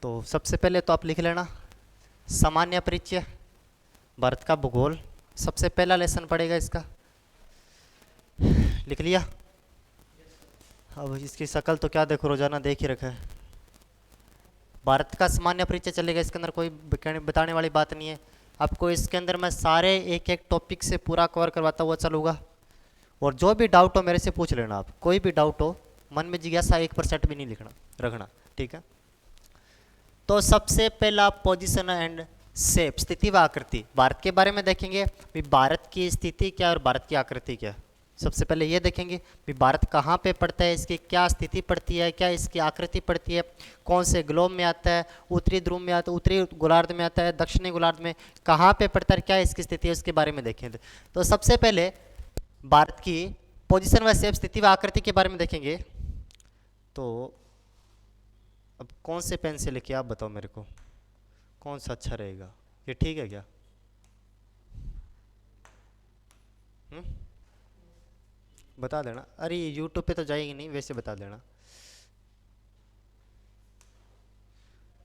तो सबसे पहले तो आप लिख लेना सामान्य परिचय, भारत का भूगोल, सबसे पहला लेसन पड़ेगा इसका। लिख लिया? अब इसकी शक्ल तो क्या देखो, रोजाना देख ही रखा है। भारत का सामान्य परिचय चलेगा, इसके अंदर कोई बताने वाली बात नहीं है। आपको इसके अंदर मैं सारे एक एक टॉपिक से पूरा कवर करवाता हुआ चलूँगा, और जो भी डाउट हो मेरे से पूछ लेना। आप कोई भी डाउट हो, मन में जिज्ञासा 1% भी नहीं लिखना रखना, ठीक है? तो सबसे पहला पोजीशन एंड शेप, स्थिति व आकृति। भारत के बारे में देखेंगे भी भारत की स्थिति क्या और भारत की आकृति क्या। सबसे पहले ये देखेंगे भी भारत कहाँ पे पड़ता है, इसकी क्या स्थिति पड़ती है, क्या इसकी आकृति पड़ती है, कौन से ग्लोब में आता है, उत्तरी ध्रुव में आता है, उत्तरी गोलार्ध में आता है, दक्षिणी गोलार्ध में, कहाँ पे पड़ता है, क्या इसकी स्थिति है, उसके बारे में देखेंगे। तो सबसे पहले भारत की पोजीशन व शेप, स्थिति व आकृति के बारे में देखेंगे। तो अब कौन से पेन से लिखे आप बताओ मेरे को, कौन सा अच्छा रहेगा? ये ठीक है क्या? बता देना। अरे यूट्यूब पे तो जाएगी नहीं, वैसे बता देना।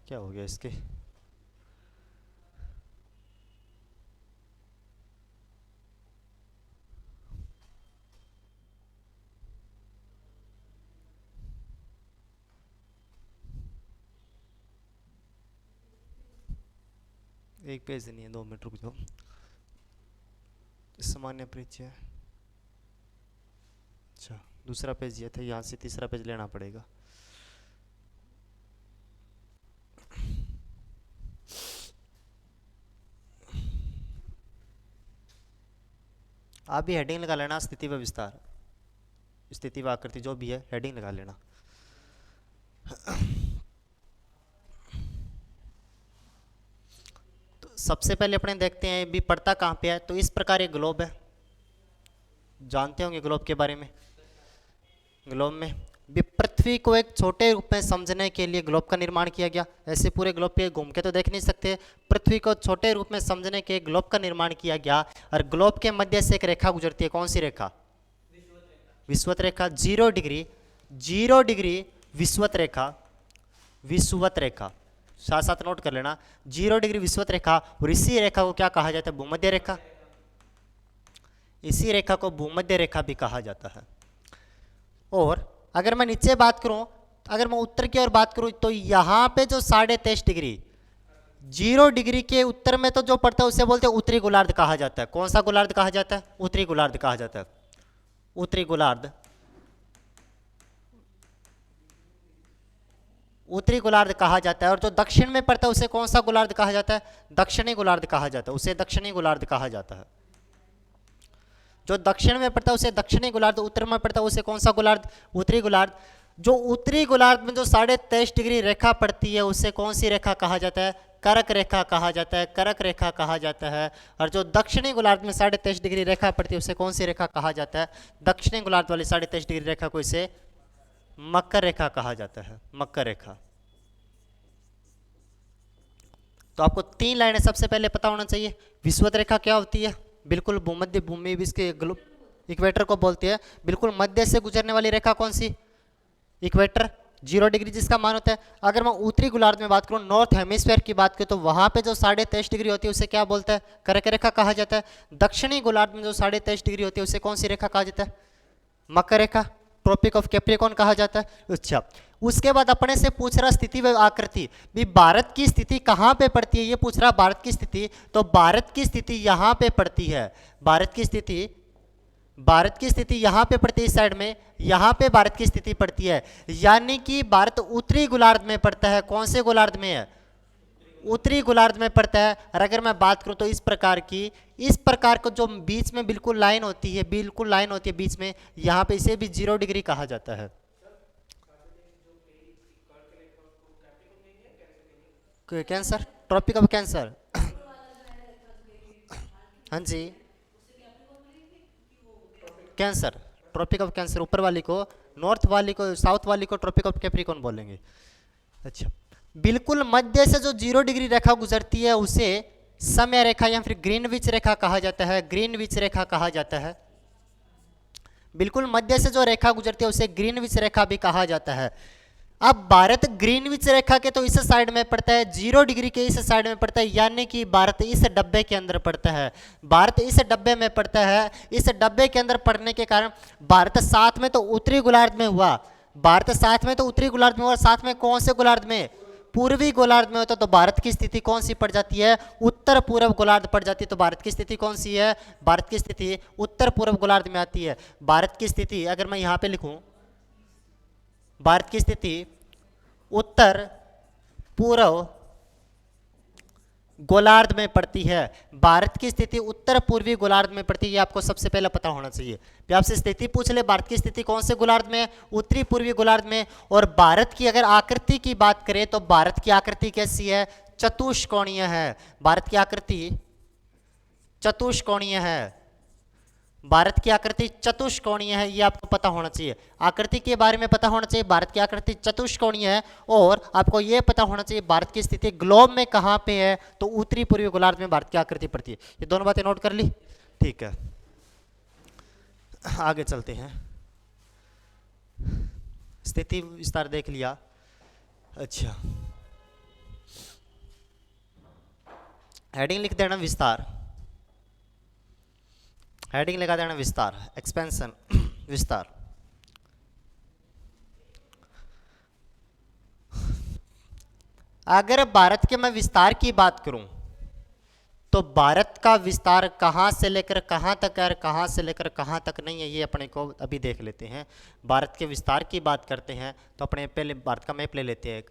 क्या हो गया इसके? एक पेज नहीं है, 2 मिनट रुक जाओ। सामान्य परिचय, अच्छा दूसरा पेज ये था, यहाँ से तीसरा पेज लेना पड़ेगा। आप भी हेडिंग लगा लेना, स्थिति व विस्तार, स्थिति व आकृति जो भी है हेडिंग लगा लेना। तो सबसे पहले अपने देखते हैं भी पड़ता कहाँ पे है। तो इस प्रकार एक ग्लोब है, जानते होंगे ग्लोब के बारे में। ग्लोब में भी पृथ्वी को एक छोटे रूप में समझने के लिए ग्लोब का निर्माण किया गया। ऐसे पूरे ग्लोब पे घूम के तो देख नहीं सकते, पृथ्वी को छोटे रूप में समझने के ग्लोब का निर्माण किया गया। और ग्लोब के मध्य से एक रेखा गुजरती है, कौन सी रेखा? विषुवत रेखा। 0 डिग्री, 0 डिग्री विषुवत रेखा, विषुवत रेखा साथ साथ नोट कर लेना। 0 डिग्री विषुवत रेखा, और इसी रेखा को क्या कहा जाता है? भूमध्य रेखा। इसी रेखा को भूमध्य रेखा भी कहा जाता है। और अगर मैं नीचे बात करूं, अगर मैं उत्तर की ओर बात करूं, तो यहां पे जो 23.5 डिग्री, 0 डिग्री के उत्तर में तो जो पड़ता है उसे बोलते हैं उत्तरी गोलार्ध कहा जाता है। कौन सा गोलार्ध कहा जाता है? उत्तरी गोलार्ध कहा जाता है। उत्तरी गोलार्ध, उत्तरी गोलार्ध कहा जाता है। और जो दक्षिण में पड़ता है उसे कौन सा गोलार्ध कहा जाता है? दक्षिणी गोलार्ध कहा जाता है, उसे दक्षिणी गोलार्ध कहा जाता है। जो दक्षिण में पड़ता है उसे दक्षिणी गोलार्ध, उत्तर में पड़ता है उसे कौन सा गोलार्ध? उत्तरी गोलार्ध। जो उत्तरी गोलार्ध में जो 23.5 डिग्री रेखा पड़ती है उसे कौन सी रेखा कहा जाता है? कर्क रेखा कहा जाता है, कर्क रेखा कहा जाता है। और जो दक्षिणी गोलार्ध में 23.5 डिग्री रेखा पड़ती है उसे कौन सी रेखा कहा जाता है? दक्षिणी गोलार्ध वाली 23.5 डिग्री रेखा को इसे मकर रेखा कहा जाता है, मकर रेखा। तो आपको 3 लाइनें सबसे पहले पता होना चाहिए। विषुवत रेखा क्या होती है? बिल्कुल भूमध्य भूमि इसके इक्वेटर को बोलते हैं। बिल्कुल मध्य से गुजरने वाली रेखा कौन सी? इक्वेटर। 0 डिग्री जिसका मान होता है। अगर मैं उत्तरी गोलार्ध में बात करूं, नॉर्थ हेमिस्फीयर की बात करूं, तो वहां पे जो 23.5 डिग्री होती है उसे क्या बोलता है? कर्क रेखा कहा जाता है। दक्षिणी गोलार्ध में जो 23.5 डिग्री होती है उसे कौन सी रेखा कहा जाता है? मकर रेखा, ट्रॉपिक ऑफ कैप्रिकॉर्न कहा जाता है। अच्छा, उसके बाद अपने से पूछ रहा स्थिति व आकृति, भी भारत की स्थिति कहाँ पे पड़ती है, ये पूछ रहा भारत की स्थिति। तो भारत की स्थिति यहाँ पे पड़ती है। भारत की स्थिति, भारत की स्थिति यहाँ पे पड़ती है, इस साइड में, यहाँ पे भारत की स्थिति पड़ती है। यानी कि भारत उत्तरी गोलार्ध में पड़ता है। कौन से गोलार्ध में है? उत्तरी गोलार्ध में पड़ता है। और अगर मैं बात करूं तो इस प्रकार की, इस प्रकार को जो बीच में बिल्कुल लाइन होती है, बिल्कुल लाइन होती है बीच में, यहाँ पे इसे भी 0 डिग्री कहा जाता है। Cancer, tropic of cancer. हाँ जी, कैंसर, ट्रॉपिक ऑफ कैंसर। ऊपर वाली को, नॉर्थ वाली को, साउथ वाली को ट्रॉपिक ऑफ कैप्रिकॉर्न बोलेंगे। अच्छा, बिल्कुल मध्य से जो 0 डिग्री रेखा गुजरती है उसे समय रेखा या फिर ग्रीनविच रेखा कहा जाता है। ग्रीनविच रेखा कहा जाता है। बिल्कुल मध्य से जो रेखा गुजरती है उसे ग्रीनविच रेखा भी कहा जाता है। अब भारत ग्रीनविच रेखा के तो इस साइड में पड़ता है, 0 डिग्री के इस साइड में पड़ता है, यानी कि भारत इस डब्बे के अंदर पड़ता है। भारत इस डब्बे में पड़ता है। इस डब्बे के अंदर पड़ने के कारण भारत साथ में तो उत्तरी गोलार्ध में हुआ, भारत साथ में तो उत्तरी गोलार्ध में हुआ, साथ में कौन से गोलार्ध में, पूर्वी गोलार्ध में होता, तो भारत की स्थिति कौन सी पड़ जाती है, उत्तर पूर्व गोलार्ध पड़ जाती है। तो भारत की स्थिति कौन सी है, भारत की स्थिति उत्तर पूर्व गोलार्ध में आती है। भारत की स्थिति अगर मैं यहां पे लिखूं, भारत की स्थिति उत्तर पूर्व गोलार्ध में पड़ती है। भारत की स्थिति उत्तर पूर्वी गोलार्ध में पड़ती है, ये आपको सबसे पहले पता होना चाहिए। फिर आपसे स्थिति पूछ ले भारत की स्थिति कौन से गोलार्ध में, उत्तरी पूर्वी गोलार्ध में। और भारत की अगर आकृति की बात करें तो भारत की आकृति कैसी है, चतुष्कोणीय है। भारत की आकृति चतुष्कोणीय है, भारत की आकृति चतुष्कोणीय है, ये आपको पता होना चाहिए। आकृति के बारे में पता होना चाहिए, भारत की आकृति चतुष्कोणीय है। और आपको यह पता होना चाहिए भारत की स्थिति ग्लोब में कहां पे है, तो उत्तरी पूर्वी गोलार्ध में भारत की आकृति पड़ती है। ये दोनों बातें नोट कर ली, ठीक है। आगे चलते हैं, स्थिति विस्तार देख लिया। अच्छा, हेडिंग लिख देना विस्तार, हेडिंग लगा देना विस्तार, एक्सपेंशन विस्तार। अगर भारत के मैं विस्तार की बात करूं तो भारत का विस्तार कहां से लेकर कहां तक है और कहां से लेकर कहां तक नहीं है, ये अपने को अभी देख लेते हैं। भारत के विस्तार की बात करते हैं तो अपने पहले भारत का मैप ले लेते हैं एक।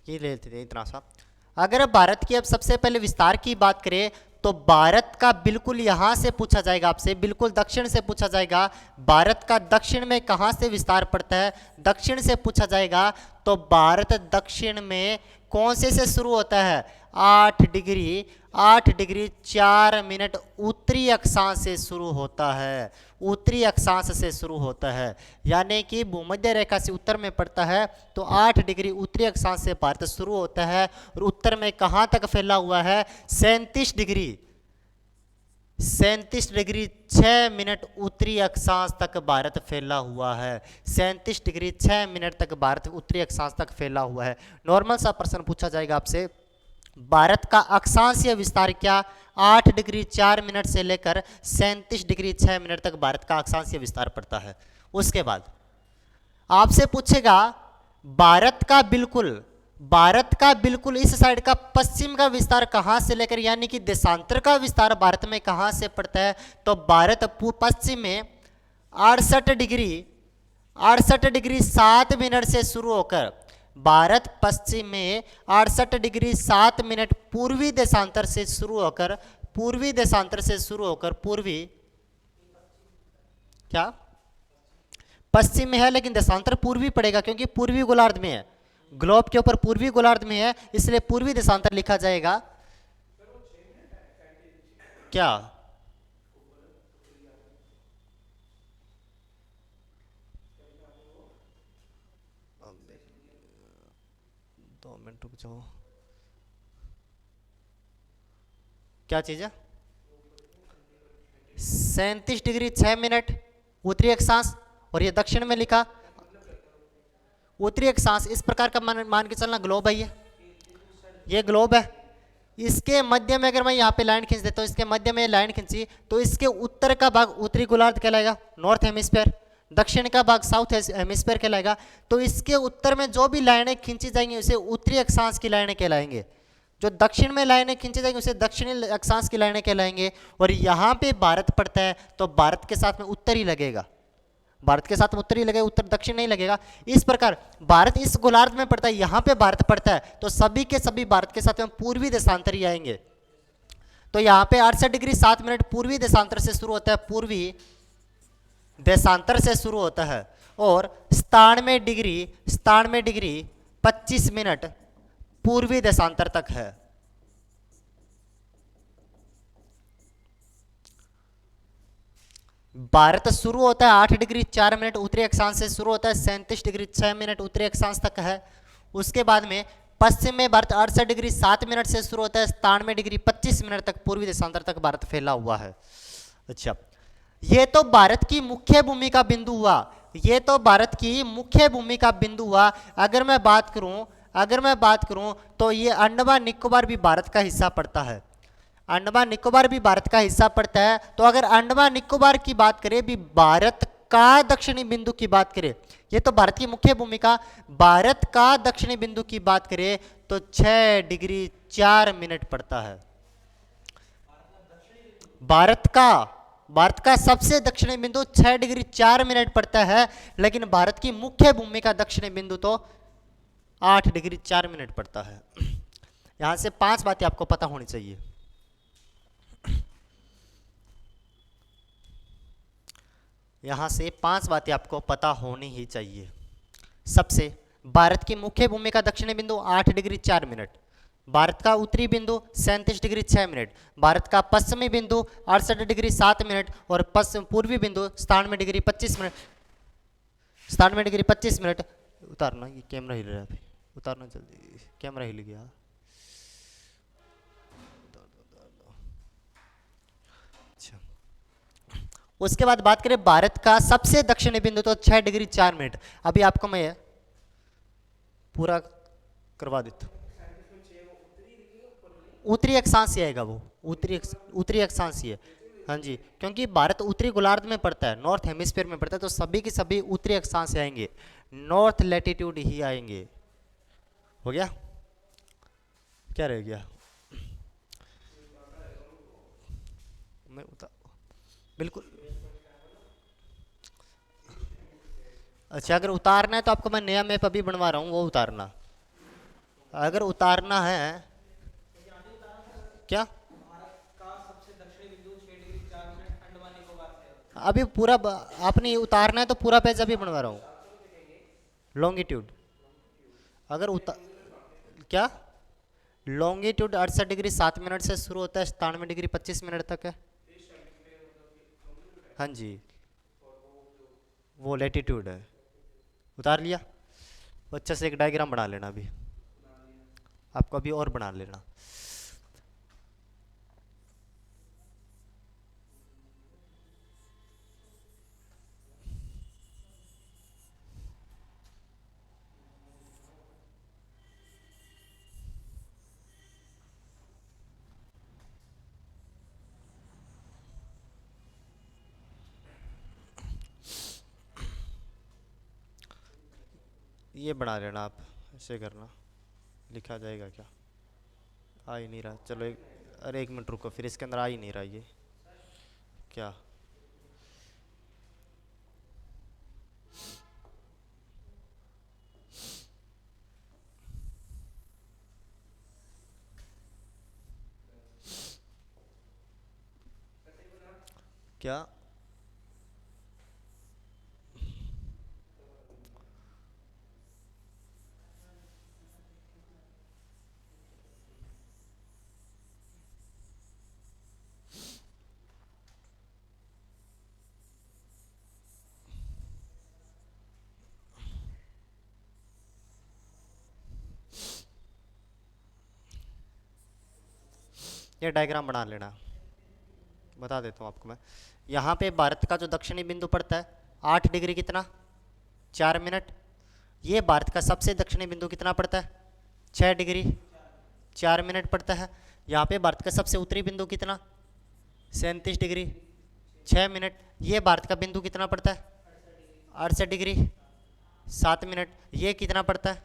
ये ले लेते हैं इतना सा। अगर भारत की अब सबसे पहले विस्तार की बात करें तो भारत का बिल्कुल यहां से पूछा जाएगा आपसे, बिल्कुल दक्षिण से पूछा जाएगा। भारत का दक्षिण में कहां से विस्तार पड़ता है, दक्षिण से पूछा जाएगा। तो भारत दक्षिण में कौन से शुरू होता है, 8 डिग्री 4 मिनट उत्तरी अक्षांश से शुरू होता है, उत्तरी अक्षांश से शुरू होता है। यानी कि भूमध्य रेखा से उत्तर में पड़ता है तो 8 डिग्री उत्तरी अक्षांश से भारत शुरू होता है। और उत्तर में कहां तक फैला हुआ है, 37 डिग्री 6 मिनट उत्तरी अक्षांश तक भारत फैला हुआ है। 37 डिग्री 6 मिनट तक भारत उत्तरी अक्षांश तक फैला हुआ है। नॉर्मल सा प्रश्न पूछा जाएगा आपसे, भारत का अक्षांशीय विस्तार क्या, 8 डिग्री 4 मिनट से लेकर 37 डिग्री 6 मिनट तक भारत का अक्षांशीय विस्तार पड़ता है। उसके बाद आपसे पूछेगा भारत का बिल्कुल इस साइड का पश्चिम का विस्तार कहां से लेकर, यानी कि देशांतर का विस्तार भारत में कहां से पड़ता है। तो भारत पश्चिम में 68 डिग्री 7 मिनट से शुरू होकर, भारत पश्चिम में 68 डिग्री 7 मिनट पूर्वी देशांतर से शुरू होकर, पूर्वी क्या पश्चिम में है, लेकिन देशांतर पूर्वी पड़ेगा क्योंकि पूर्वी गोलार्ध में है, ग्लोब के ऊपर पूर्वी गोलार्ध में है, इसलिए पूर्वी देशांतर लिखा जाएगा। क्या 2 मिनट रुक जाओ, क्या चीज है, 37 डिग्री 6 मिनट उत्तरी अक्षांश, और ये दक्षिण में लिखा उत्तरी अक्षांश। इस प्रकार का मान के चलना ग्लोब है, ये ग्लोब है। इसके मध्य में अगर मैं यहाँ पे लाइन खींच देता हूँ, इसके मध्य में लाइन खींची तो इसके उत्तर का भाग उत्तरी गोलार्ध कहलाएगा, नॉर्थ हेमिस्फीयर। दक्षिण का भाग साउथ हेमिस्फीयर कहलाएगा। तो इसके उत्तर में जो भी लाइनें खींची जाएंगी उसे उत्तरी अक्षांश की लाइनें कहलाएंगे, जो दक्षिण में लाइनें खींची जाएंगी उसे दक्षिणी अक्षांश की लाइनें कहलाएंगे। और यहाँ पे भारत पड़ता है तो भारत के साथ में उत्तर ही लगेगा, भारत के साथ उत्तर ही लगेगा, उत्तर दक्षिण नहीं लगेगा। इस प्रकार भारत इस गोलार्ध में पड़ता है, यहाँ पे भारत पड़ता है तो सभी के सभी भारत के साथ में पूर्वी देशांतर ही आएंगे। तो यहाँ पे 68 डिग्री 7 मिनट पूर्वी देशांतर से शुरू होता है, पूर्वी देशांतर से शुरू होता है। और 97 डिग्री 25 मिनट पूर्वी देशांतर तक है। भारत शुरू होता है 8 डिग्री 4 मिनट उत्तरी अक्षांश से शुरू होता है, 37 डिग्री 6 मिनट उत्तरी अक्षांश तक है। उसके बाद में पश्चिम में भारत 68 डिग्री 7 मिनट से शुरू होता है, 97 डिग्री 25 मिनट तक पूर्वी देशांतर तक भारत फैला हुआ है। अच्छा, ये तो भारत की मुख्य भूमि का बिंदु हुआ, ये तो भारत की मुख्य भूमि का बिंदु हुआ। अगर मैं बात करूं तो ये अंडमान निकोबार भी भारत का हिस्सा पड़ता है, अंडमान निकोबार भी भारत का हिस्सा पड़ता है। तो अगर अंडमान निकोबार की बात करें भी भारत का दक्षिणी बिंदु की बात करें, ये तो भारत की मुख्य भूमिका, भारत का दक्षिणी बिंदु की बात करें तो 6 डिग्री 4 मिनट पड़ता है। भारत का सबसे दक्षिणी बिंदु 6 डिग्री 4 मिनट पड़ता है, लेकिन भारत की मुख्य भूमि का दक्षिणी बिंदु तो 8 डिग्री 4 मिनट पड़ता है। यहां से 5 बातें आपको पता होनी चाहिए। यहां से 5 बातें आपको पता होनी ही चाहिए। सबसे, भारत की मुख्य भूमि का दक्षिणी बिंदु 8 डिग्री 4 मिनट, भारत का उत्तरी बिंदु 37 डिग्री 6 मिनट, भारत का पश्चिमी बिंदु 68 डिग्री 7 मिनट और पश्चिम पूर्वी बिंदु 97 डिग्री 25 मिनट। 97 degree 25 minute. उतारना, ये कैमरा हिल रहा है, उतारना जल्दी, कैमरा हिल गया। अच्छा, उसके बाद बात करें भारत का सबसे दक्षिणी बिंदु तो 6 डिग्री 4 मिनट। अभी आपको मैं पूरा करवा देता हूं। उत्तरी अक्षांश आएगा, वो उत्तरी अक्षांश है। हाँ जी, क्योंकि भारत उत्तरी गोलार्ध में पड़ता है, नॉर्थ हेमिस्फीयर में पड़ता है, तो सभी के सभी उत्तरी अक्षांश आएंगे, नॉर्थ लैटिट्यूड ही आएंगे। हो गया? क्या रह गया? मैं बिल्कुल। अच्छा, अगर उतारना है तो आपको मैं नया मैप अभी बनवा रहा हूँ, वो उतारना। अगर उतारना है क्या, अभी पूरा आपने उतारना है तो पूरा पेज अभी बनवा रहा हूँ। लॉन्गिट्यूड अगर क्या लॉन्गिट्यूड 68 डिग्री 7 मिनट से शुरू होता है, 97 डिग्री 25 मिनट तक है। हाँ जी, वो लैटिट्यूड है। उतार लिया? अच्छे से एक डायग्राम बना लेना, अभी आपको अभी और बना लेना। ये बना लेना आप, ऐसे करना, लिखा जाएगा क्या? आ ही नहीं रहा, चलो अरे 1 मिनट रुको, फिर इसके अंदर आ ही नहीं रहा ये क्या। क्या ये डायग्राम बना लेना, बता देता हूँ आपको मैं। यहाँ पे भारत का जो दक्षिणी बिंदु पड़ता है 8 डिग्री कितना 4 मिनट। ये भारत का सबसे दक्षिणी बिंदु कितना पड़ता है 6 डिग्री 4 मिनट पड़ता है। यहाँ पे भारत का सबसे उत्तरी बिंदु कितना 37 डिग्री 6 मिनट। ये भारत का बिंदु कितना पड़ता है 68 डिग्री 7 मिनट। ये कितना पड़ता है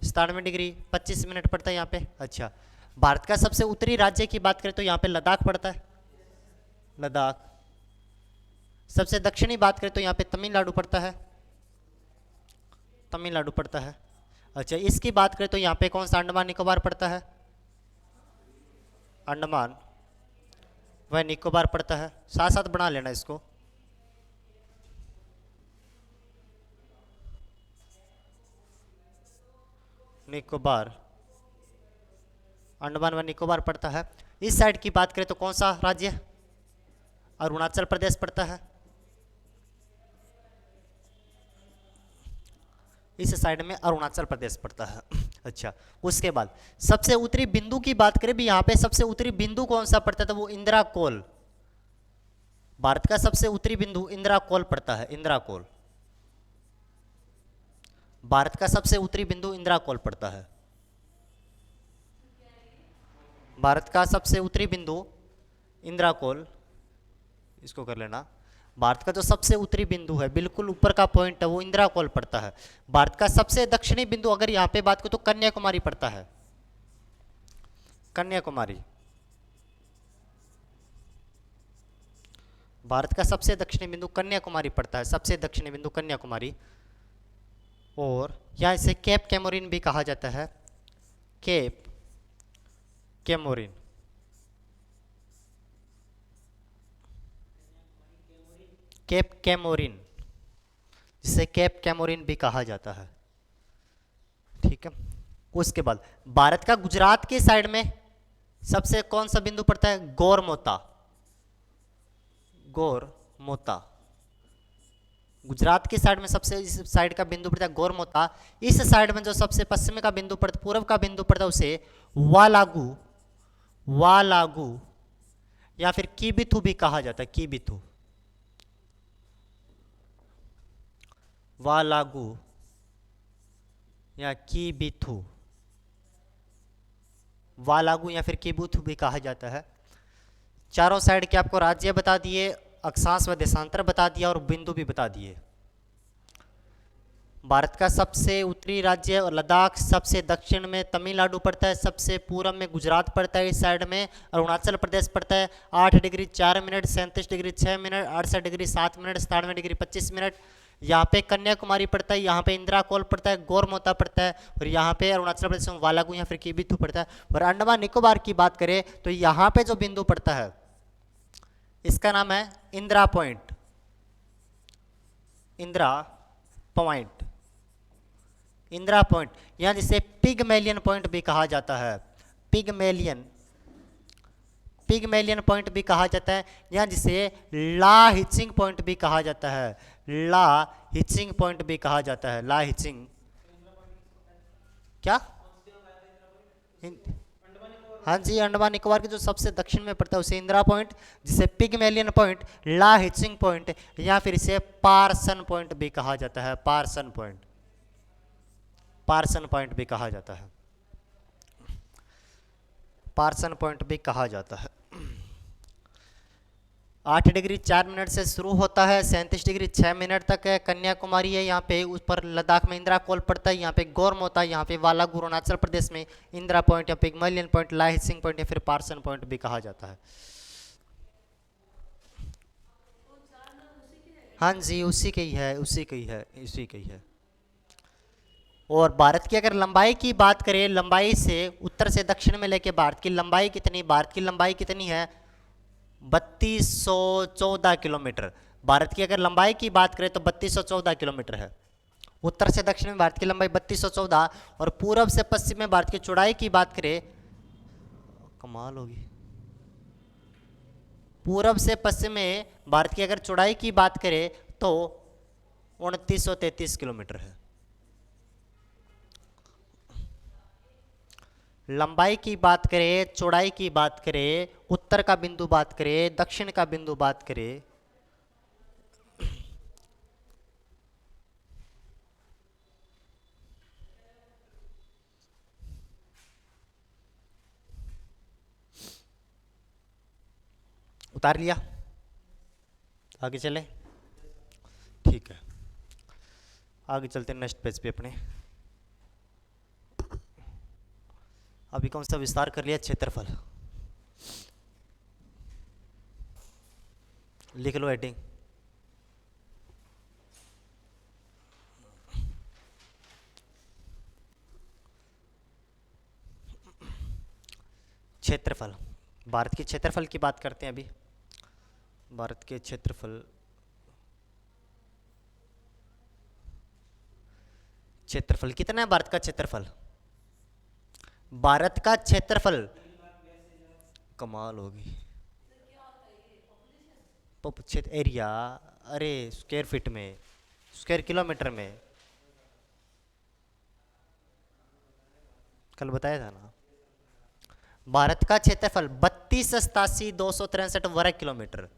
97 डिग्री 25 मिनट पड़ता है यहाँ पे। अच्छा, भारत का सबसे उत्तरी राज्य की बात करें तो यहाँ पे लद्दाख पड़ता है, लद्दाख। सबसे दक्षिणी बात करें तो यहाँ पे तमिलनाडु पड़ता है, तमिलनाडु पड़ता है। अच्छा, इसकी बात करें तो यहाँ पे कौन सा अंडमान निकोबार पड़ता है, अंडमान वह निकोबार पड़ता है। साथ साथ बना लेना इसको। निकोबार, अंडमान व निकोबार पड़ता है। इस साइड की बात करें तो कौन सा राज्य, अरुणाचल प्रदेश पड़ता है। इस साइड में अरुणाचल प्रदेश पड़ता है। अच्छा, उसके बाद सबसे उत्तरी बिंदु की बात करें भी, यहाँ पे सबसे उत्तरी बिंदु कौन सा पड़ता है, तो वो इंदिरा कोल। भारत का सबसे उत्तरी बिंदु इंदिरा कोल पड़ता है, इंदिरा कोल। भारत का सबसे उत्तरी बिंदु इंदिरा कोल पड़ता है। भारत का सबसे उत्तरी बिंदु इंदिरा कोल, इसको कर लेना। भारत का जो सबसे उत्तरी बिंदु है, बिल्कुल ऊपर का पॉइंट है, वो इंदिरा कोल पड़ता है। भारत का सबसे दक्षिणी बिंदु अगर यहाँ पे बात करो तो कन्याकुमारी पड़ता है, कन्याकुमारी। भारत का सबसे दक्षिणी बिंदु कन्याकुमारी पड़ता है, सबसे दक्षिणी बिंदु कन्याकुमारी। और यहाँ इसे केप कैमोरिन भी कहा जाता है, केप कैमोरिन। केप कैमोरिन, जिसे केप कैमोरिन भी कहा जाता है। ठीक है, उसके बाद भारत का गुजरात के साइड में सबसे कौन सा बिंदु पड़ता है, गोरमोता। गोरमोता गुजरात की साइड में सबसे, इस साइड का बिंदु पड़ता है गोरमोता। इस साइड में जो सबसे पश्चिम का बिंदु पड़ता, पूर्व का बिंदु पड़ता है, उसे वालागू, वालागू या फिर कीबिथु भी कहा जाता है, कीबिथु, वालागू या कीबिथु, वालागू या फिर कीबुथु भी कहा जाता है। चारों साइड के आपको राज्य बता दिए, अक्षांश व देशांतर बता दिया और बिंदु भी बता दिए। भारत का सबसे उत्तरी राज्य और लद्दाख, सबसे दक्षिण में तमिलनाडु पड़ता है, सबसे पूर्व में गुजरात पड़ता है, इस साइड में अरुणाचल प्रदेश पड़ता है। 8 degree 4 minute, 37 degree 6 minute, 68 degree 7 minute, 97 degree 25 minute. यहाँ पे कन्याकुमारी पड़ता है, यहाँ पे इंदिरा कोल पड़ता है, गोरमोता पड़ता है, और यहाँ पे अरुणाचल प्रदेश में वालागू या फिर कीबिथु पड़ता है। और अंडमान निकोबार की बात करें तो यहाँ पे जो बिंदु पड़ता है, इसका नाम है Indira point, Indira point, Indira point, या जिसे पिगमेलियन पॉइंट भी कहा जाता है, पिगमेलियन, पिगमेलियन पॉइंट भी कहा जाता है, या जिसे ला हिचिंग पॉइंट भी कहा जाता है, ला हिचिंग पॉइंट भी कहा जाता है, ला हिचिंग। क्या? हाँ जी, अंडमान निकोबार के जो सबसे दक्षिण में पड़ता है उसे इंदिरा पॉइंट, जिसे पिगमेलियन पॉइंट, ला हिचिंग पॉइंट या फिर इसे पार्सन पॉइंट भी कहा जाता है, पार्सन पॉइंट, पार्सन पॉइंट भी कहा जाता है, पार्सन पॉइंट भी कहा जाता है। 8 डिग्री 4 मिनट से शुरू होता है, 37 डिग्री 6 मिनट तक है, कन्याकुमारी है, यहाँ पे उस पर लद्दाख में इंदिरा कोल पड़ता है, यहाँ पे गोरमोता, यहाँ पे वालागू अरुणाचल प्रदेश में इंदिरा पॉइंट या पिगमेलियन पॉइंट, ला हिचिंग पॉइंट या फिर पार्सन पॉइंट भी कहा जाता है। हाँ जी, उसी की है, उसी की है, उसी की है। और भारत की अगर लंबाई की बात करें, लंबाई से उत्तर से दक्षिण में लेके भारत की लंबाई कितनी, भारत की लंबाई कितनी है, 3214 किलोमीटर। भारत की अगर लंबाई की बात करें तो 3214 किलोमीटर है। उत्तर से दक्षिण में भारत की लंबाई 3214, और पूर्व से पश्चिम में भारत की चौड़ाई की बात करें, कमाल होगी, पूर्व से पश्चिम में भारत की अगर चौड़ाई की बात करें तो 2933 किलोमीटर है। लंबाई की बात करें, चौड़ाई की बात करें, उत्तर का बिंदु बात करें, दक्षिण का बिंदु बात करें, उतार लिया, आगे चले, ठीक है, आगे चलते हैं नेक्स्ट पेज पे अपने। अभी कौन सा विस्तार कर लिया, क्षेत्रफल, लिख लो हेडिंग, क्षेत्रफल। भारत के क्षेत्रफल की बात करते हैं अभी। भारत के क्षेत्रफल, क्षेत्रफल कितना है भारत का क्षेत्रफल, भारत का क्षेत्रफल, कमाल होगी, क्षेत्र एरिया, अरे स्क्वायर फीट में, स्क्वायर किलोमीटर में, कल बताया था ना। भारत का क्षेत्रफल 32,87,263 वर्ग किलोमीटर।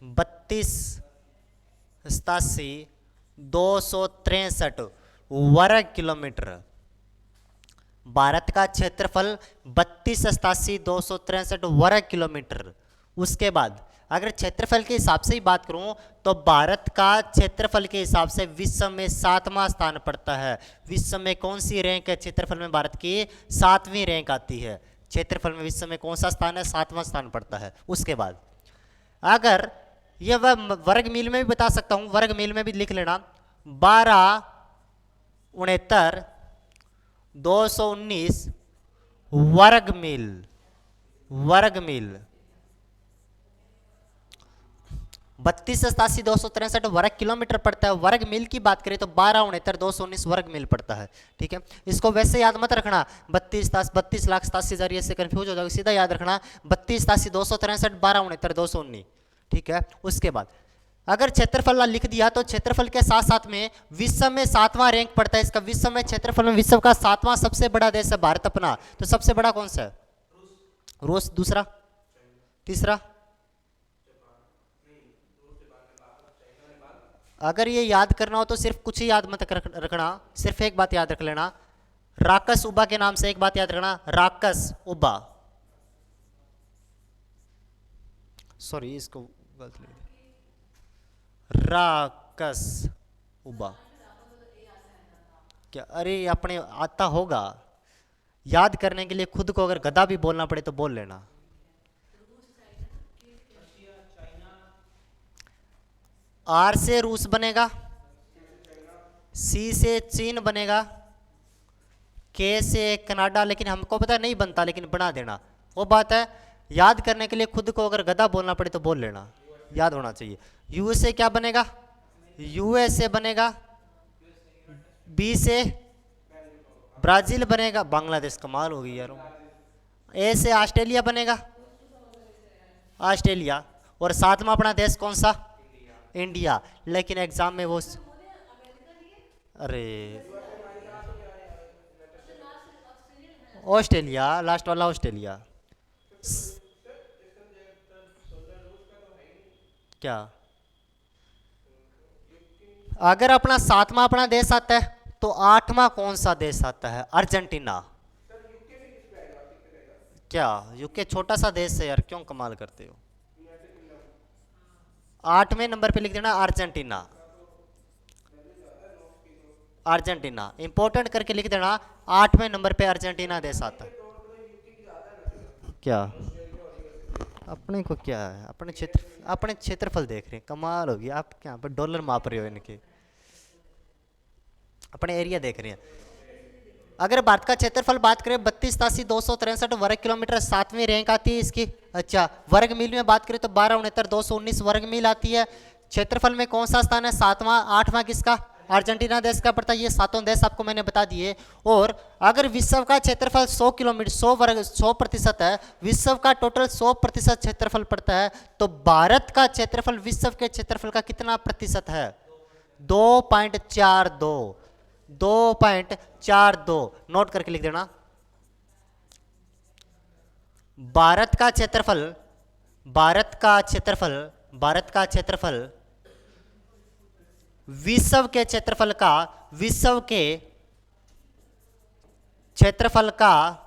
32,87,263 वर्ग किलोमीटर। भारत का क्षेत्रफल 32,87,263 वर्ग किलोमीटर। उसके बाद अगर क्षेत्रफल के हिसाब से ही बात करूं तो भारत का क्षेत्रफल के हिसाब से विश्व में 7वां स्थान पड़ता है। विश्व में कौन सी रैंक है क्षेत्रफल में? भारत की 7वीं रैंक आती है। क्षेत्रफल में विश्व में कौन सा स्थान है? 7वां स्थान पड़ता है। उसके बाद अगर यह वर्ग मील में भी बता सकता हूं, वर्ग मील में भी लिख लेना, 12,69,219 वर्ग मील। वर्ग मील 32,87,263 वर्ग किलोमीटर पड़ता है। वर्ग मील की बात करें तो 12,69,219 वर्ग मील पड़ता है। ठीक है, इसको वैसे याद मत रखना 32,87,000 इससे कंफ्यूज हो जाएगा। सीधा याद रखना 32,87,263 12,69,219। ठीक है, उसके बाद अगर क्षेत्रफल लिख दिया तो क्षेत्रफल के साथ साथ में विश्व में 7वां रैंक पड़ता है इसका। विश्व में क्षेत्रफल में विश्व का 7वां सबसे बड़ा देश है भारत अपना। तो सबसे बड़ा कौन सा है? रूस। दूसरा? तीसरा? अगर ये याद करना हो तो सिर्फ कुछ ही याद मत रखना, सिर्फ एक बात याद रख लेना, राकस उबा के नाम से एक बात याद रखना, राकस उबा। सॉरी इसको गलत लिख दिया, राकस उबा। क्या? अरे अपने आता होगा याद करने के लिए, खुद को अगर गधा भी बोलना पड़े तो बोल लेना। आर से रूस बनेगा, सी से चीन बनेगा, के से कनाडा, लेकिन हमको पता नहीं बनता, लेकिन बना देना। वो बात है याद करने के लिए खुद को अगर गधा बोलना पड़े तो बोल लेना, याद होना चाहिए। यू से क्या बनेगा? यूएसए बनेगा। बी से ब्राजील बनेगा। बांग्लादेश कमाल होगी यार। ए से ऑस्ट्रेलिया बनेगा, ऑस्ट्रेलिया। और 7वां अपना देश कौन सा? इंडिया। लेकिन एग्जाम में वो अरे ऑस्ट्रेलिया, लास्ट वाला ऑस्ट्रेलिया। क्या? अगर अपना 7वां अपना देश आता है तो 8वां कौन सा देश आता है? अर्जेंटीना। क्या? यूके छोटा सा देश है यार, क्यों कमाल करते हो। 8वें नंबर पे लिख देना अर्जेंटीना। अर्जेंटीना इंपॉर्टेंट करके लिख देना, 8वें नंबर पे अर्जेंटीना देश आता है। क्या? अपने को क्या है, अपने क्षेत्रफल देख रहे हैं, कमाल होगी। आप क्या पर डॉलर माप रहे हो इनके, अपने एरिया देख रहे हैं। अगर भारत का क्षेत्रफल बात करें 32,87,263 वर्ग किलोमीटर, 7वीं रैंक आती है इसकी। अच्छा, वर्ग मील में बात करें तो 12,69,219 वर्ग मील आती है। क्षेत्रफल में कौन सा स्थान है? 7वां। 8वां किसका? अर्जेंटीना देश का पड़ता है। ये 7 देश आपको मैंने बता दिए। और अगर विश्व का क्षेत्रफल 100 किलोमीटर 100% है, विश्व का टोटल 100% क्षेत्रफल पड़ता है, तो भारत का क्षेत्रफल विश्व के क्षेत्रफल का कितना प्रतिशत है? 2.42। 2.42 नोट करके लिख देना। भारत का क्षेत्रफल, भारत का क्षेत्रफल, भारत का क्षेत्रफल विश्व के क्षेत्रफल का, विश्व के क्षेत्रफल का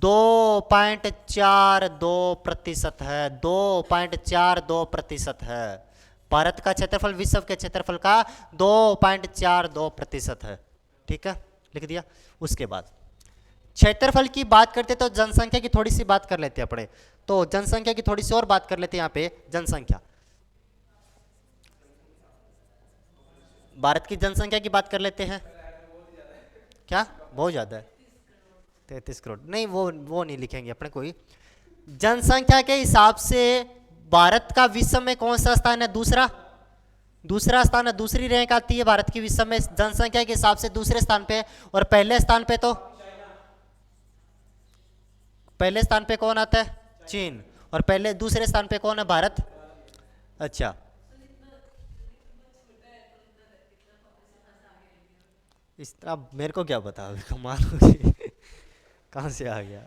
2.42% है। 2.42% है। भारत का क्षेत्रफल विश्व के क्षेत्रफल का 2.42% है। ठीक है, लिख दिया। उसके बाद क्षेत्रफल की बात करते तो जनसंख्या की थोड़ी सी बात कर लेते हैं अपने। तो जनसंख्या की थोड़ी सी और बात कर लेते हैं। यहाँ पे जनसंख्या, भारत की जनसंख्या की बात कर लेते हैं। क्या? बहुत ज़्यादा है, 33 करोड़। नहीं, वो नहीं लिखेंगे अपने कोई। जनसंख्या के हिसाब से भारत का विश्व में कौन सा स्थान है? दूसरा। दूसरा स्थान है, दूसरी रैंक आती है भारत की विश्व में जनसंख्या के हिसाब से दूसरे स्थान पे। और पहले स्थान पे तो पहले स्थान पे कौन आता है? चीन। और पहले दूसरे स्थान पे कौन है? भारत। अच्छा, इस तरह मेरे को क्या पता, कमाल होगी। कहाँ से आ गया?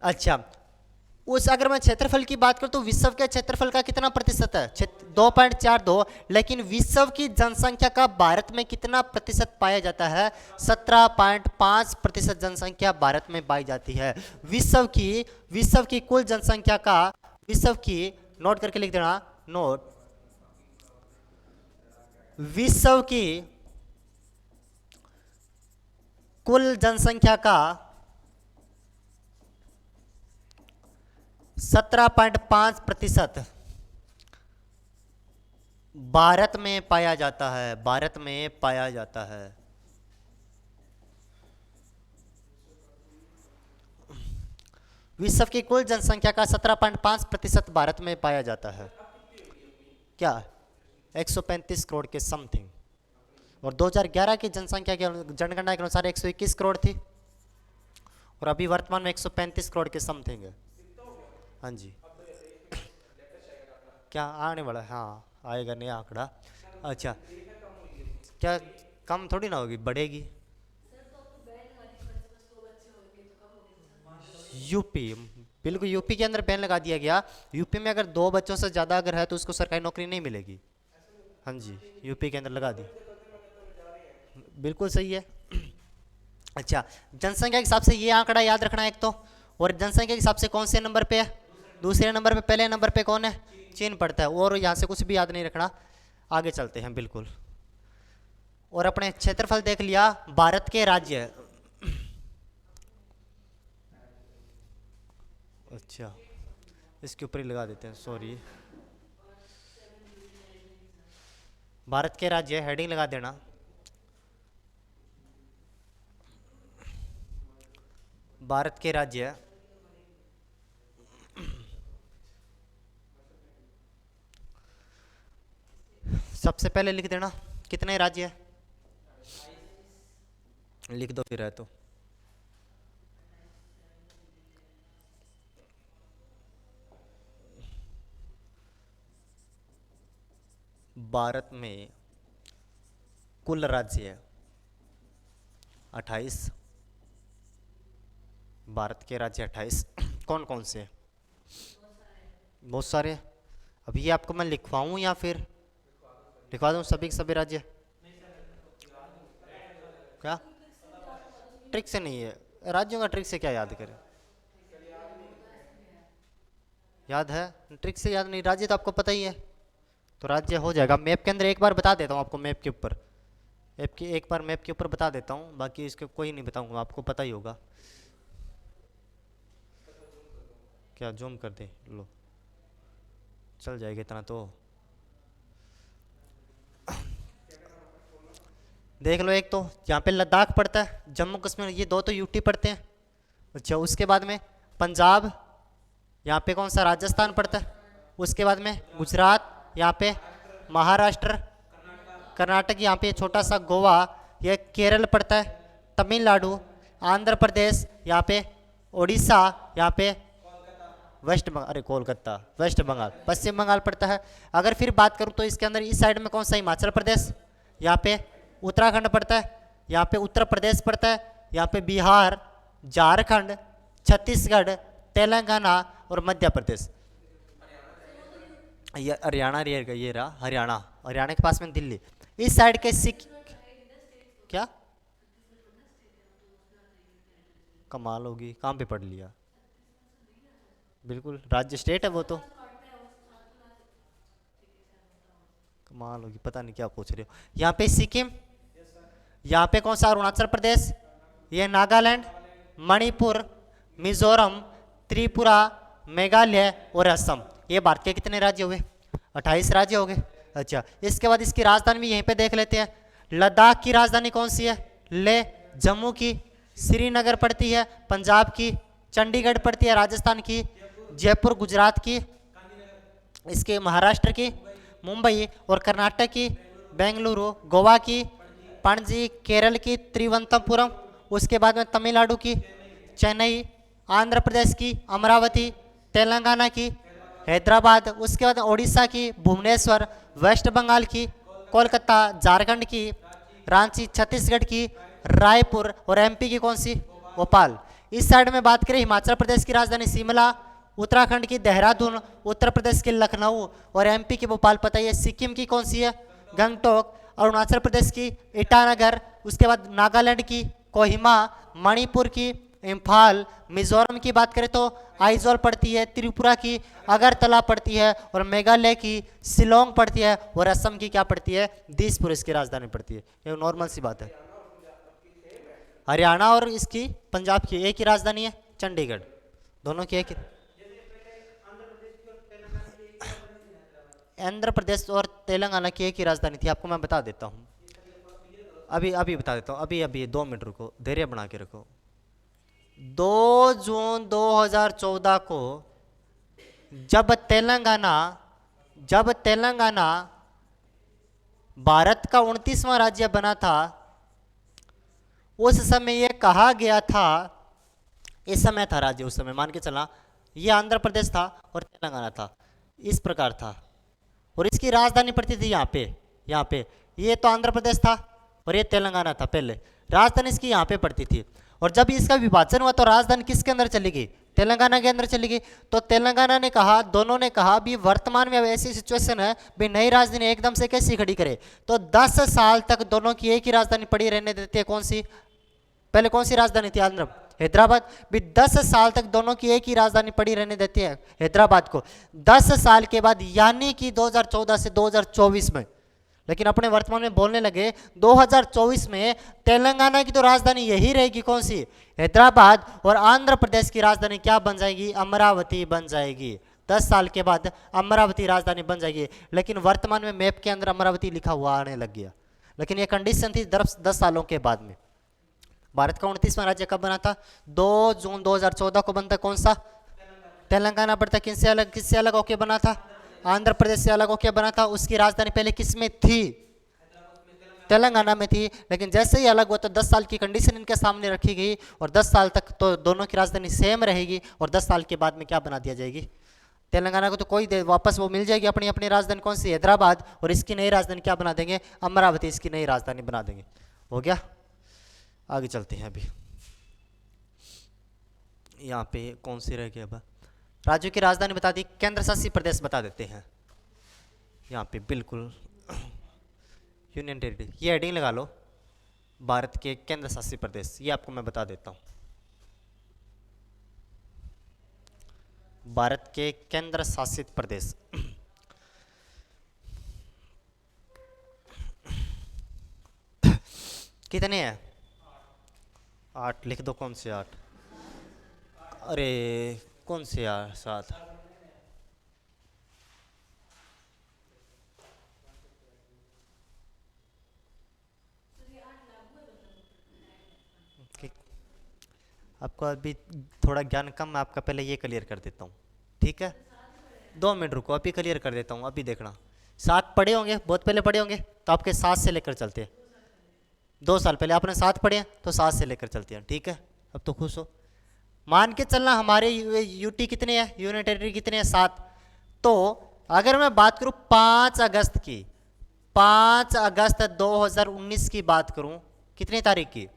अच्छा, उस अगर मैं क्षेत्रफल की बात करूं तो विश्व के क्षेत्रफल का कितना प्रतिशत है? 2.42। लेकिन विश्व की जनसंख्या का भारत में कितना प्रतिशत पाया जाता है? 17.5% जनसंख्या भारत में पाई जाती है। विश्व की कुल जनसंख्या का, विश्व की, नोट करके लिख देना, नोट, विश्व की कुल जनसंख्या का 17.5% भारत में पाया जाता है, भारत में पाया जाता है। विश्व की कुल जनसंख्या का 17.5% भारत में पाया जाता है। क्या? 135 करोड़ के समथिंग। और 2011 की जनसंख्या के जनगणना के अनुसार 121 करोड़ थी, और अभी वर्तमान में 135 करोड़ के समथिंग है। हाँ जी, क्या आने वाला है? हाँ, आएगा नया आंकड़ा। अच्छा, क्या कम थोड़ी ना होगी, बढ़ेगी। यूपी, बिल्कुल यूपी के अंदर बैन लगा दिया गया। यूपी में अगर 2 बच्चों से ज़्यादा अगर है तो उसको सरकारी नौकरी नहीं मिलेगी। हाँ जी, यूपी के अंदर लगा दी। बिल्कुल सही है। अच्छा, जनसंख्या के हिसाब से ये आंकड़ा याद रखना है एक तो। और जनसंख्या के हिसाब से कौन से नंबर पे है? दूसरे नंबर पे। पहले नंबर पे कौन है? चीन पड़ता है। और यहाँ से कुछ भी याद नहीं रखना, आगे चलते हैं। बिल्कुल। और अपने क्षेत्रफल देख लिया, भारत के राज्य। अच्छा, इसके ऊपर ही लगा देते हैं, सॉरी। भारत के राज्य हेडिंग लगा देना। भारत के राज्य, सबसे पहले लिख देना कितने राज्य है, लिख दो फिर है तो। भारत में कुल राज्य है 28। भारत के राज्य 28। कौन कौन से? बहुत सारे। अब ये आपको मैं लिखवाऊं या फिर लिखवा दूं सभी के सभी राज्य? क्या ट्रिक से नहीं है, राज्यों का ट्रिक से क्या याद करें? याद है, ट्रिक से याद नहीं। राज्य तो आपको पता ही है, तो राज्य हो जाएगा। मैप के अंदर एक बार बता देता हूँ आपको, मैप के ऊपर, एक बार मैप के ऊपर बता देता हूँ, बाकी इसके कोई नहीं बताऊंगा, आपको पता ही होगा। क्या जूम कर दे? लो, चल जाएगा इतना तो। देख लो, एक तो यहाँ पे लद्दाख पड़ता है, जम्मू कश्मीर, ये 2 तो यूटी पड़ते हैं। अच्छा, उसके बाद में पंजाब, यहाँ पे कौन सा? राजस्थान पड़ता है। उसके बाद में गुजरात, यहाँ पे महाराष्ट्र, कर्नाटक, यहाँ पे छोटा सा गोवा, ये केरल पड़ता है। तमिलनाडु, आंध्र प्रदेश, यहाँ पे उड़ीसा, यहाँ पे वेस्ट बंगाल, अरे कोलकाता, वेस्ट बंगाल, पश्चिम बंगाल पड़ता है। अगर फिर बात करूँ तो इसके अंदर इस साइड में कौन सा? हिमाचल प्रदेश, यहाँ पे उत्तराखंड पड़ता है, यहाँ पे उत्तर प्रदेश पड़ता है, यहाँ पे बिहार, झारखंड, छत्तीसगढ़, तेलंगाना और मध्य प्रदेश। ये हरियाणा रहेगा, ये रहा हरियाणा। हरियाणा के पास में दिल्ली। इस साइड के सिख, क्या कमाल होगी, कहाँ पे पढ़ लिया? बिल्कुल राज्य, स्टेट है वो तो। कमाल होगी, पता नहीं क्या पूछ रहे हो। यहाँ पे सिक्किम, यहाँ पे कौन सा? अरुणाचल प्रदेश, ये नागालैंड, मणिपुर, मिजोरम, त्रिपुरा, मेघालय और असम। ये भारत के कितने राज्य हुए? 28 राज्य हो गए। अच्छा, इसके बाद इसकी राजधानी भी यहीं पे देख लेते हैं। लद्दाख की राजधानी कौन सी है? ले। जम्मू की श्रीनगर पड़ती है। पंजाब की चंडीगढ़ पड़ती है। राजस्थान की जयपुर। गुजरात की, इसके महाराष्ट्र की मुंबई, और कर्नाटक की बेंगलुरु। गोवा की पणजी, केरल की त्रिवंतपुरम, उसके बाद में तमिलनाडु की चेन्नई, आंध्र प्रदेश की अमरावती, तेलंगाना की हैदराबाद, उसके बाद ओडिशा की भुवनेश्वर, वेस्ट बंगाल की कोलकाता, झारखंड की रांची, छत्तीसगढ़ की रायपुर, और एमपी की कौन सी, भोपाल। इस साइड में बात करें हिमाचल प्रदेश की राजधानी शिमला, उत्तराखंड की देहरादून, उत्तर प्रदेश की लखनऊ, और एमपी की भोपाल पता ही है। सिक्किम की कौन सी है, गंगटोक, अरुणाचल प्रदेश की ईटानगर, उसके बाद नागालैंड की कोहिमा, मणिपुर की इम्फाल, मिजोरम की बात करें तो आइजोल पड़ती है, त्रिपुरा की अगरतला पड़ती है, और मेघालय की शिलोंग पड़ती है, और असम की क्या पड़ती है, दिसपुर इसकी राजधानी पड़ती है। ये नॉर्मल सी बात है। हरियाणा और इसकी पंजाब की एक ही राजधानी है, चंडीगढ़, दोनों की एक ही। आंध्र प्रदेश और तेलंगाना की एक ही राजधानी थी, आपको मैं बता देता हूँ, अभी अभी बता देता हूँ, अभी अभी 2 मिनट रुको, धैर्य बना के रखो। 2 जून 2014 को जब तेलंगाना भारत का 29वां राज्य बना था, उस समय यह कहा गया था, इस समय था राज्य, उस समय मान के चलना ये आंध्र प्रदेश था और तेलंगाना था, इस प्रकार था, और इसकी राजधानी पड़ती थी यहाँ पे। ये तो आंध्र प्रदेश था और ये तेलंगाना था, पहले राजधानी इसकी यहाँ पे पड़ती थी। और जब इसका विभाजन हुआ तो राजधानी किसके अंदर चली गई, तेलंगाना के अंदर चली गई। तो तेलंगाना ने कहा, दोनों ने कहा भी वर्तमान में अब ऐसी सिचुएशन है भी नई राजधानी एकदम से कैसी खड़ी करे, तो 10 साल तक दोनों की एक ही राजधानी पड़ी रहने देती है। कौन सी, पहले कौन सी राजधानी थी, आंध्र, हैदराबाद भी 10 साल तक दोनों की एक ही राजधानी पड़ी रहने देती है, हैदराबाद को। 10 साल के बाद यानी कि 2014 से 2024 में, लेकिन अपने वर्तमान में बोलने लगे 2024 में तेलंगाना की तो राजधानी यही रहेगी, कौन सी, हैदराबाद, और आंध्र प्रदेश की राजधानी क्या बन जाएगी, अमरावती बन जाएगी। 10 साल के बाद अमरावती राजधानी बन जाएगी, लेकिन वर्तमान में मैप के अंदर अमरावती लिखा हुआ आने लग गया, लेकिन ये कंडीशन थी 10 सालों के बाद में। भारत का 29वां राज्य कब बना था, 2 जून 2014 को बनता, कौन सा, तेलंगाना बढ़ता। किससे अलग होके बना था, आंध्र प्रदेश से अलग होके बना था। उसकी राजधानी पहले किस में थी, तेलंगाना में थी, लेकिन जैसे ही अलग हुआ तो 10 साल की कंडीशन इनके सामने रखी गई, और 10 साल तक तो दोनों की राजधानी सेम रहेगी, और 10 साल के बाद में क्या बना दिया जाएगी, तेलंगाना को तो कोई वापस वो मिल जाएगी अपनी अपनी राजधानी, कौन सी, हैदराबाद, और इसकी नई राजधानी क्या बना देंगे, अमरावती, इसकी नई राजधानी बना देंगे। हो गया, आगे चलते हैं। अभी यहाँ पे कौन सी रह गई, अब राज्यों की राजधानी बता दी, केंद्र शासित प्रदेश बता देते हैं। यहाँ पे बिल्कुल यूनियन टेरिटरी, ये हेडिंग लगा लो, भारत के केंद्र शासित प्रदेश, ये आपको मैं बता देता हूँ। भारत के केंद्र शासित प्रदेश कितने हैं, 8 लिख दो। कौन से 8, अरे कौन से 7, आपको अभी थोड़ा ज्ञान कम है आपका, पहले ये क्लियर कर देता हूँ, ठीक है। 2 मिनट रुको, अभी क्लियर कर देता हूँ। अभी देखना, 7 पढ़े होंगे, बहुत पहले पढ़े होंगे, तो आपके 7 से लेकर चलते हैं। 2 साल पहले आपने 7 पढ़े हैं, तो 7 से लेकर चलते हैं, ठीक है। अब तो खुश हो, मान के चलना हमारे यूटी कितने हैं, यूनियन टेरिटरी कितने हैं, 7। तो अगर मैं बात करूं 5 अगस्त की, 5 अगस्त 2019 की बात करूं, कितनी तारीख की,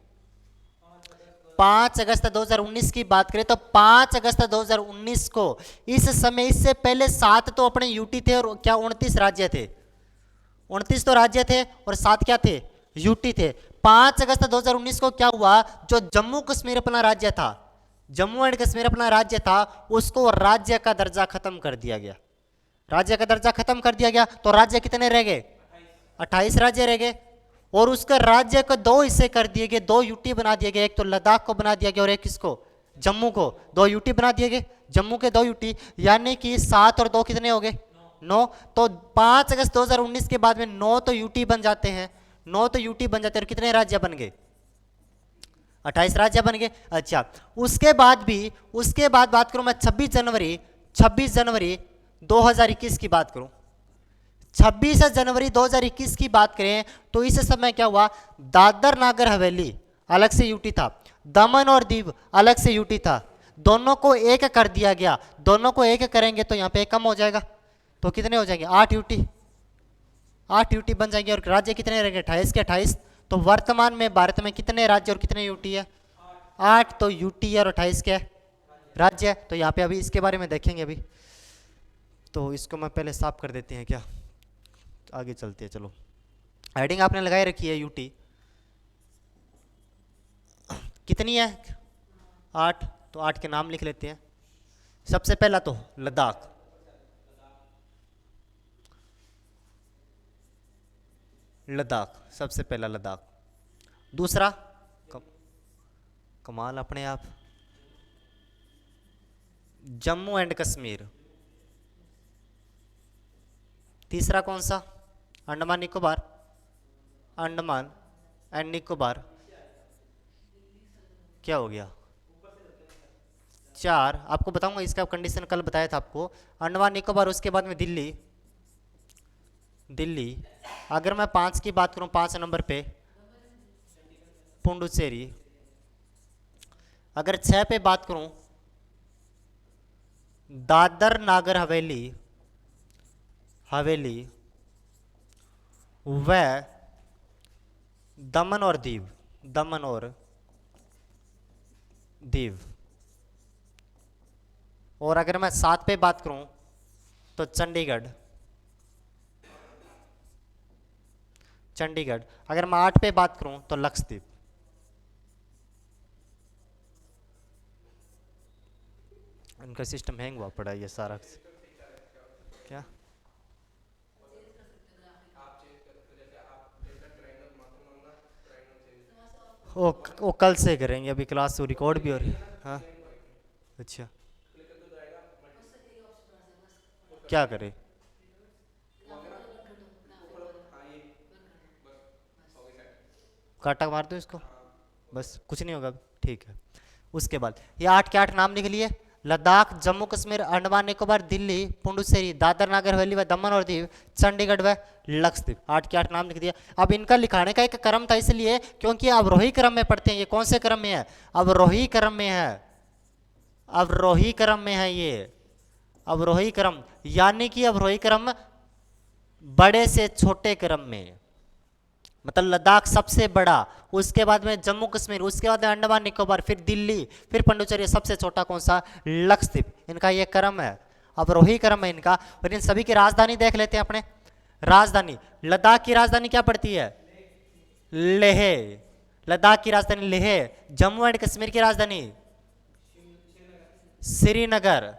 5 अगस्त 2019 की बात करें तो 5 अगस्त 2019 को, इस समय, इससे पहले 7 तो अपने यूटी थे, और क्या 29 राज्य थे, 29 तो राज्य थे, और 7 क्या थे, यूटी थे। 5 अगस्त 2019 को क्या हुआ, जो जम्मू कश्मीर अपना राज्य था, जम्मू एंड कश्मीर अपना राज्य था, उसको राज्य का दर्जा खत्म कर दिया गया। राज्य का दर्जा खत्म कर दिया गया, तो राज्य कितने रह गए, 28 राज्य रह गए, और उसका राज्य को 2 हिस्से कर दिए गए, 2 यूटी बना दिए गए, एक तो लद्दाख को बना दिया गया और एक किसको, जम्मू को, 2 यूटी बना दिए गए, जम्मू के 2 यूटी, यानी कि 7 और 2 कितने हो गए, 9। तो 5 अगस्त 2019 के बाद में 9 तो यूटी बन जाते हैं, 9 तो यूटी बन जाते हैं, और कितने राज्य बन गए, 28 राज्य बन गए। अच्छा, उसके बाद बात करूं मैं 26 जनवरी 2021 की बात करूं, 26 जनवरी 2021 की बात करें तो इस समय क्या हुआ, दादर नागर हवेली अलग से यूटी था, दमन और दीव अलग से यूटी था, दोनों को एक कर दिया गया। दोनों को एक करेंगे तो यहाँ पे कम हो जाएगा, तो कितने हो जाएंगे, 8 यूटी बन जाएंगे, और राज्य कितने रहेंगे, 28 के 28, तो वर्तमान में भारत में कितने राज्य और कितने यूटी है? 8। तो यूटी और 28 क्या है? राज्य है। तो यहाँ पे अभी इसके बारे में देखेंगे अभी। तो इसको मैं पहले साफ कर देते हैं क्या, आगे चलते हैं। चलो, हेडिंग आपने लगाई रखी है यूटी कितनी है? 8। तो 8 के नाम लिख लेते हैं। सबसे पहला तो लद्दाख, लद्दाख सबसे पहला लद्दाख। दूसरा कमाल अपने आप, जम्मू एंड कश्मीर। तीसरा कौन सा? अंडमान निकोबार, अंडमान एंड निकोबार। क्या हो गया? 4। आपको बताऊंगा इसका कंडीशन, कल बताया था आपको। अंडमान निकोबार, उसके बाद में दिल्ली, दिल्ली। अगर मैं 5 की बात करूं, 5 नंबर पे पुडुचेरी। अगर 6 पे बात करूं, दादर नागर हवेली, हवेली व दमन और दीव, दमन और दीव। और अगर मैं 7 पे बात करूं तो चंडीगढ़, चंडीगढ़। अगर मैं 8 पे बात करूं तो लक्षद्वीप। इनका सिस्टम हैंग हुआ पड़ा है ये सारा। क्या? वो कल से करेंगे, अभी क्लास रिकॉर्ड भी हो रही है। हाँ, अच्छा, क्या करें? काटा मार दो इसको, बस कुछ नहीं होगा। ठीक है। उसके बाद ये 8 के 8 नाम लिख लिए। लद्दाख, जम्मू कश्मीर, अंडमान निकोबार, दिल्ली, पुडुचेरी, दादर नागर हवेली व दमन और दीव, चंडीगढ़ व लक्षद्वीप। 8 के 8 नाम लिख दिया। अब इनका लिखाने का एक क्रम था, इसलिए क्योंकि अवरोही क्रम में पढ़ते हैं। ये कौन से क्रम में है? अवरोही क्रम में है, अवरोही क्रम में है ये, अवरोही क्रम। यानी कि अवरोही क्रम बड़े से छोटे क्रम में, मतलब लद्दाख सबसे बड़ा, उसके बाद में जम्मू कश्मीर, उसके बाद में अंडमान निकोबार, फिर दिल्ली, फिर पुडुचेरी, सबसे छोटा कौन सा? लक्षद्वीप। इनका ये क्रम है, अवरोही क्रम है इनका। और इन सभी की राजधानी देख लेते हैं अपने। राजधानी, लद्दाख की राजधानी क्या पड़ती है? लेह। लद्दाख की राजधानी लेह। जम्मू एंड कश्मीर की राजधानी श्रीनगर।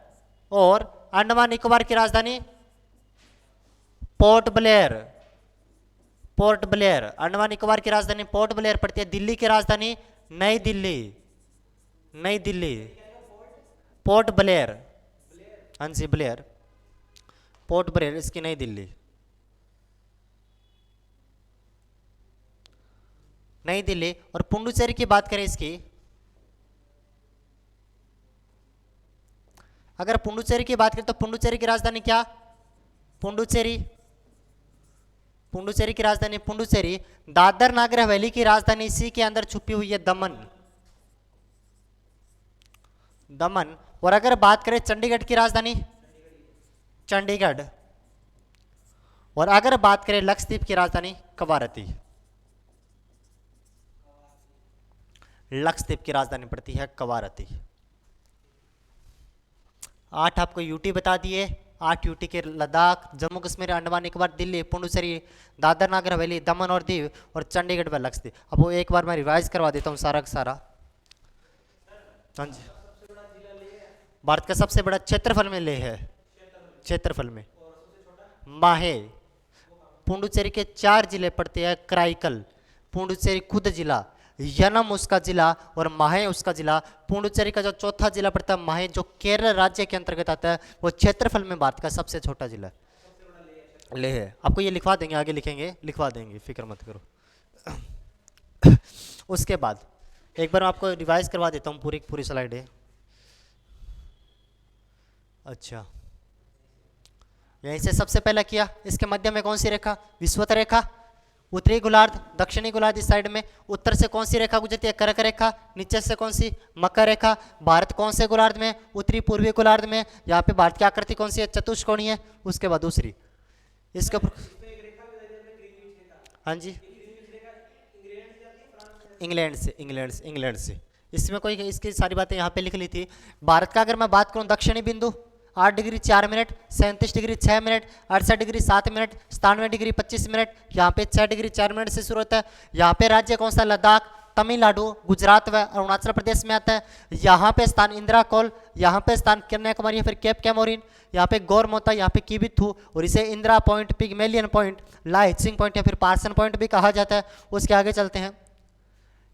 और अंडमान निकोबार की राजधानी port Blair, port Blair. Andaman Nicobar की राजधानी पोर्ट ब्लेयर पड़ती है। दिल्ली की राजधानी नई दिल्ली, नई दिल्ली, पोर्ट ब्लेयर। हाँ जी, ब्लेयर, पोर्ट ब्लेयर इसकी नई दिल्ली, नई दिल्ली। और पुडुचेरी की बात करें इसकी, अगर पुडुचेरी की बात करें तो पुडुचेरी की राजधानी क्या? पुडुचेरी, पुडुचेरी की राजधानी पुडुचेरी। दादर नागर हवेली की राजधानी इसी के अंदर छुपी हुई है, दमन, दमन। और अगर बात करें चंडीगढ़ की राजधानी, चंडीगढ़। और अगर बात करें लक्षद्वीप की राजधानी, कवारती। लक्षद्वीप की राजधानी पड़ती है कवारती। 8 आपको यूटी बता दिए। 8 यूटी के लद्दाख, जम्मू कश्मीर, अंडमान निकोबार, दिल्ली, पुडुचेरी, दादर नागर हवेली, दमन और दीव, और चंडीगढ़ व लक्षद्वीप। अब वो एक बार मैं रिवाइज करवा देता हूँ सारा का सारा। हाँ जी, भारत का सबसे बड़ा क्षेत्रफल में लेह है, क्षेत्रफल में। माहे, पुडुचेरी के 4 जिले पड़ते हैं। कराईकल, पुडुचेरी खुद जिला, यनम उसका जिला, और माहे उसका जिला। पुडुचेरी का जो चौथा जिला पड़ता है माहे, जो केरल राज्य के अंतर्गत आता है, वो क्षेत्रफल में भारत का सबसे छोटा जिला लेह है। आपको ये लिखवा देंगे, आगे लिखेंगे, लिखवा देंगे, फिक्र मत करो। उसके बाद एक बार मैं आपको रिवाइज करवा देता हूँ पूरी पूरी स्लाइड है। अच्छा, यहीं से सबसे पहला किया। इसके मध्य में कौन सी रेखा? विषुवत रेखा। उत्तरी गोलार्ध, दक्षिणी गोलार्ध इस साइड में। उत्तर से कौन सी रेखा गुजरती है? कर्क रेखा। नीचे से कौन सी? मकर रेखा। भारत कौन से गोलार्ध में? उत्तरी पूर्वी गोलार्ध में। यहाँ पे भारत की आकृति कौन सी है? चतुष्कोणीय है। उसके बाद दूसरी, इसके ऊपर, हाँ जी, इंग्लैंड से। इसमें कोई इसकी सारी बातें यहाँ पे लिख ली थी। भारत का अगर मैं बात करूँ दक्षिणी बिंदु 8 degree 4 minute, 37 degree 6 minute, 68 degree 7 minute, 97 degree 25 minute, यहाँ पे 6 डिग्री 4 मिनट से शुरू होता है। यहाँ पे राज्य कौन सा? लद्दाख, तमिलनाडु, गुजरात व अरुणाचल प्रदेश में आता है। यहाँ पे स्थान इंदिरा कौल, यहाँ पे स्थान कन्याकुमारी या फिर केप कैमोरिन, यहाँ पे गौरमोता, यहाँ पे किबिथू, और इसे इंदिरा पॉइंट, पिगमेलियन पॉइंट, लाइत्सिंग पॉइंट या फिर पार्सन पॉइंट भी कहा जाता है। उसके आगे चलते हैं।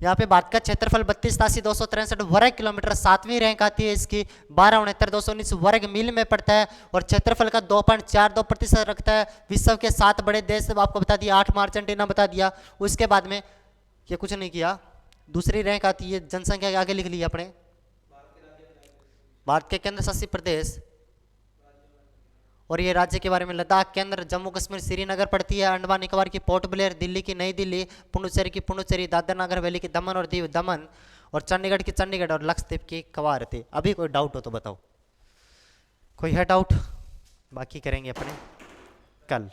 यहाँ पे भारत का क्षेत्रफल 32,263 वर्ग किलोमीटर, 7वीं रैंक आती है इसकी, 12,69,219 वर्ग मील में पड़ता है और क्षेत्रफल का 2.42% रखता है। विश्व के 7 बड़े देश आपको बता दिया, 8 में अर्जेंटीना बता दिया। उसके बाद में ये कुछ नहीं किया, दूसरी रैंक आती है जनसंख्या के आगे लिख ली अपने, भारत के केंद्र शासित प्रदेश, और ये राज्य के बारे में लद्दाख, केंद्र, जम्मू कश्मीर, श्रीनगर पड़ती है, अंडमान निकोबार की पोर्ट ब्लेयर, दिल्ली की नई दिल्ली, पुडुचेरी की पुडुचेरी, दादर नगर हवेली की दमन और दीव दमन, और चंडीगढ़ की चंडीगढ़ और लक्षद्वीप की कवारती। अभी कोई डाउट हो तो बताओ, कोई है डाउट? बाकी करेंगे अपने कल।